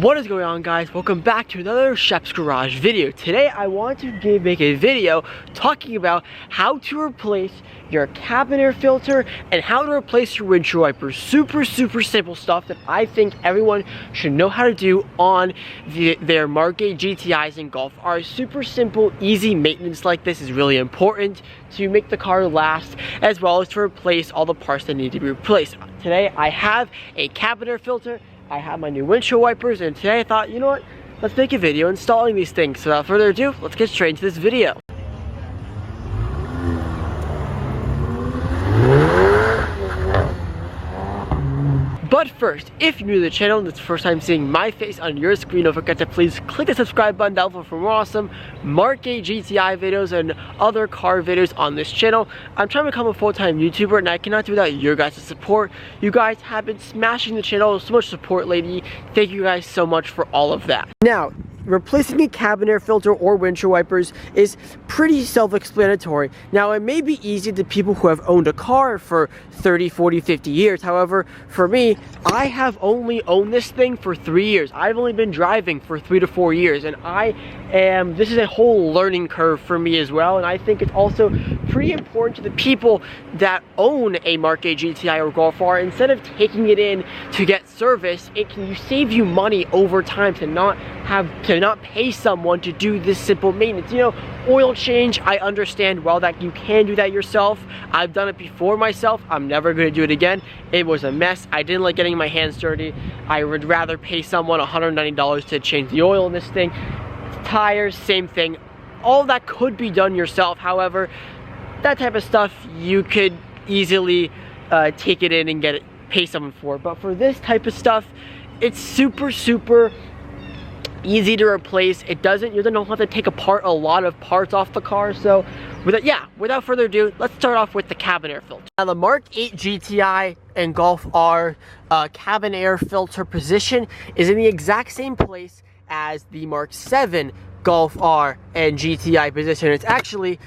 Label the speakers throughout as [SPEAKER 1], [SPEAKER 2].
[SPEAKER 1] What is going on, guys? Welcome back to another Chef's Garage video. Today I want to make a video talking about how to replace your cabin air filter and how to replace your windshield wipers. Super simple stuff that I think everyone should know how to do on their Mark 8 GTIs and Golf Rs. Super simple, easy maintenance like this is really important to make the car last, as well as to replace all the parts that need to be replaced. Today I have a cabin air filter, I have my new windshield wipers, and today I thought, you know what, let's make a video installing these things. So without further ado, let's get straight into this video. But first, if you're new to the channel and it's the first time seeing my face on your screen, don't forget to please click the subscribe button down below for more awesome Mark 8 GTI videos and other car videos on this channel. I'm trying to become a full-time YouTuber, and I cannot do without your guys' support. You guys have been smashing the channel with so much support lately. Thank you guys so much for all of that. Now, replacing a cabin air filter or windshield wipers is pretty self-explanatory. Now, it may be easy to people who have owned a car for 30, 40, 50 years. However, for me, I have only owned this thing for 3 years. I've only been driving for 3 to 4 years, and this is a whole learning curve for me as well. And I think it's also pretty important to the people that own a Mark 8 GTI or Golf R. Instead of taking it in to get service, it can save you money over time to not pay someone to do this simple maintenance. You know, oil change, I understand well that you can do that yourself. I've done it before myself. I'm never going to do it again. It was a mess. I didn't like getting my hands dirty. I would rather pay someone $190 to change the oil in this thing. Tires, same thing. All that could be done yourself. However, that type of stuff you could easily take it in and pay someone for. But for this type of stuff, it's super easy to replace. You don't have to take apart a lot of parts off the car. So without further ado, let's start off with the cabin air filter. Now, the Mark 8 GTI and Golf R cabin air filter position is in the exact same place as the Mark 7 Golf R and GTI position. It's actually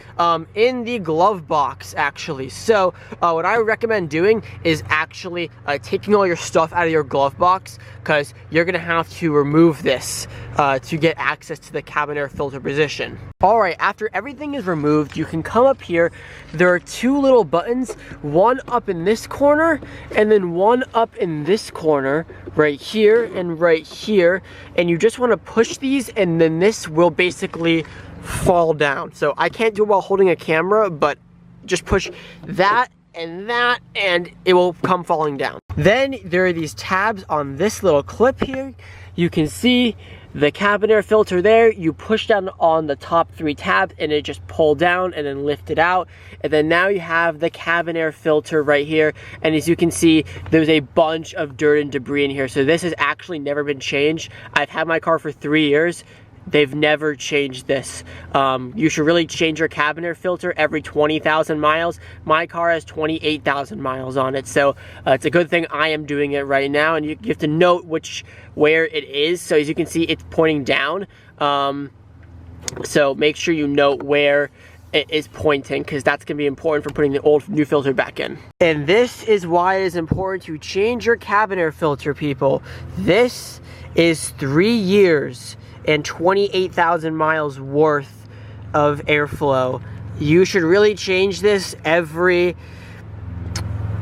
[SPEAKER 1] in the glove box, actually. So what I would recommend doing is actually taking all your stuff out of your glove box, because you're gonna have to remove this to get access to the cabin air filter position. Alright, after everything is removed, you can come up here. There are two little buttons, one up in this corner and then one up in this corner, right here and right here, and you just want to push these, and then this will basically fall down. So I can't do it while holding a camera, but just push that and that and it will come falling down. Then there are these tabs on this little clip here. You can see the cabin air filter there. You push down on the top 3 tabs and it just pull down and then lift it out. And then now you have the cabin air filter right here. And as you can see, there's a bunch of dirt and debris in here. So this has actually never been changed. I've had my car for 3 years. They've never changed this. You should really change your cabin air filter every 20,000 miles. My car has 28,000 miles on it, so it's a good thing I am doing it right now. And you have to note where it is. So as you can see, it's pointing down. So make sure you note where it is pointing, because that's going to be important for putting the new filter back in. And this is why it is important to change your cabin air filter, people. This is 3 years and 28,000 miles worth of airflow. You should really change this every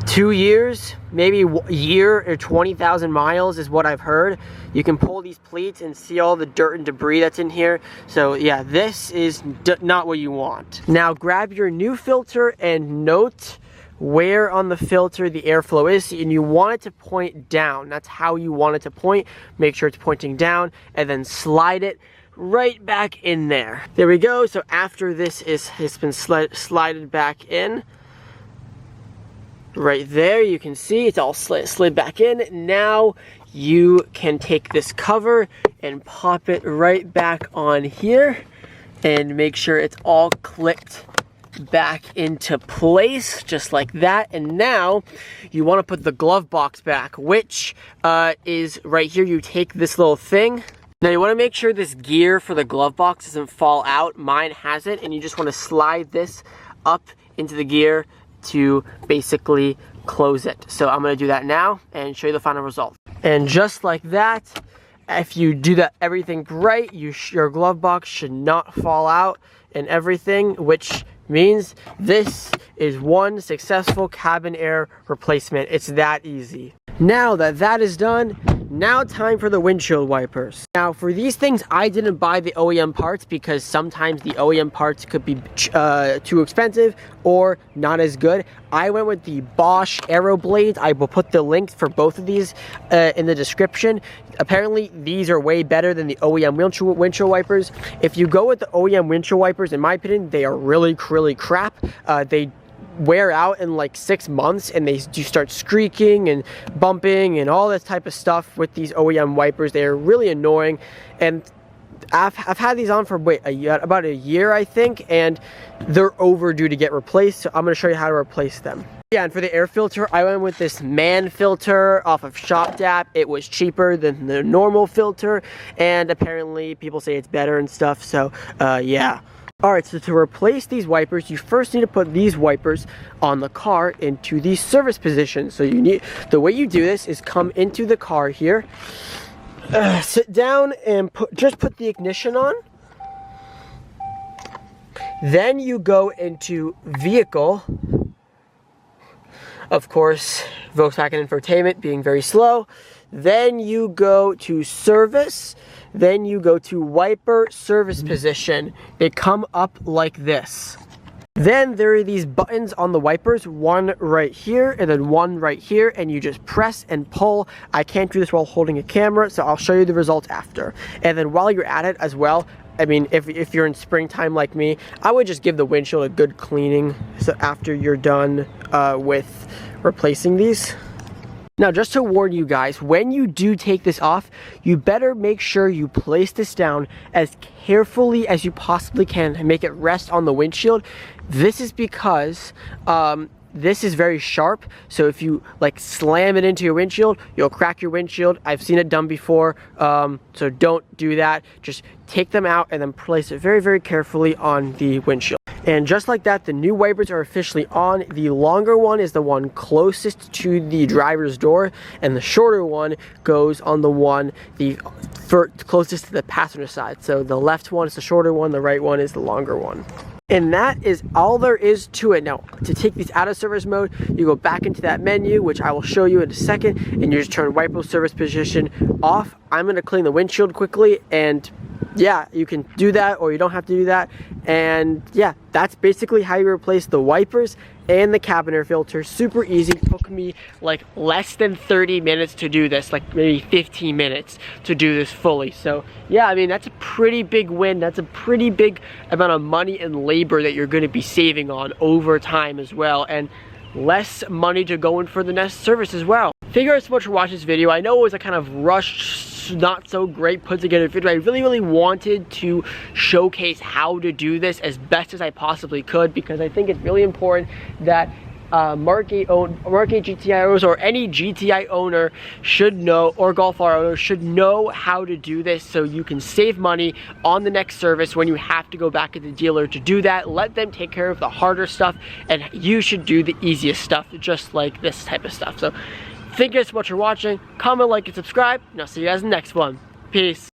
[SPEAKER 1] 2 years, maybe a year, or 20,000 miles is what I've heard. You can pull these pleats and see all the dirt and debris that's in here. So yeah, this is not what you want. Now grab your new filter and note where on the filter the airflow is, and you want it to point down. That's how you want it to point. Make sure it's pointing down, and then slide it right back in there. There we go. So after this has been slided back in, right there, you can see it's all slid back in. Now you can take this cover and pop it right back on here and make sure it's all clicked back into place, just like that. And now you want to put the glove box back, which is right here. You take this little thing. Now you want to make sure this gear for the glove box doesn't fall out. Mine has it, and you just want to slide this up into the gear to basically close it. So I'm going to do that now and show you the final result. And just like that, if you do that everything right, your glove box should not fall out and everything, which means this is one successful cabin air replacement. It's that easy. Now that that is done, now time for the windshield wipers. Now for these things, I didn't buy the OEM parts because sometimes the OEM parts could be too expensive or not as good. I went with the Bosch Aero blades. I will put the links for both of these in the description. Apparently these are way better than the OEM windshield wipers. If you go with the OEM windshield wipers, in my opinion, they are really crap. They wear out in like 6 months and they do start squeaking and bumping and all this type of stuff with these OEM wipers. They're really annoying, and I've had these on for about a year, I think, and they're overdue to get replaced, so I'm going to show you how to replace them. Yeah, and for the air filter, I went with this man filter off of ShopDAP. It was cheaper than the normal filter, and apparently people say it's better and stuff, so yeah. Alright, so to replace these wipers, you first need to put these wipers on the car into the service position. So the way you do this is come into the car here, sit down and just put the ignition on. Then you go into vehicle. Of course, Volkswagen Infotainment being very slow. Then you go to service. Then you go to wiper service position. They come up like this. Then there are these buttons on the wipers, one right here and then one right here, and you just press and pull. I can't do this while holding a camera, so I'll show you the results after. And then while you're at it as well, I mean, if you're in springtime like me, I would just give the windshield a good cleaning so after you're done with replacing these. Now, just to warn you guys, when you do take this off, you better make sure you place this down as carefully as you possibly can and make it rest on the windshield. This is because this is very sharp, so if you like slam it into your windshield, you'll crack your windshield. I've seen it done before, so don't do that. Just take them out and then place it very carefully on the windshield. And just like that, the new wipers are officially on. The longer one is the one closest to the driver's door, and the shorter one goes on the one closest to the passenger side. So the left one is the shorter one, the right one is the longer one. And that is all there is to it. Now, to take these out of service mode, you go back into that menu, which I will show you in a second, and you just turn wiper service position off. I'm going to clean the windshield quickly, and yeah, you can do that or you don't have to do that. And yeah, that's basically how you replace the wipers and the cabin air filter. Super easy. It took me like less than 30 minutes to do this, like maybe 15 minutes to do this fully. So yeah, I mean, that's a pretty big win. That's a pretty big amount of money and labor that you're going to be saving on over time as well, and less money to go in for the next service as well. Thank you guys so much for watching this video. I know it was a kind of rushed, not so great put together video. I really wanted to showcase how to do this as best as I possibly could, because I think it's really important that Mark 8 GTI owners or any GTI owner should know, or Golf R owner should know how to do this, so you can save money on the next service when you have to go back to the dealer to do that. Let them take care of the harder stuff, and you should do the easiest stuff, just like this type of stuff. So thank you guys so much for watching. Comment, like, and subscribe, and I'll see you guys in the next one. Peace.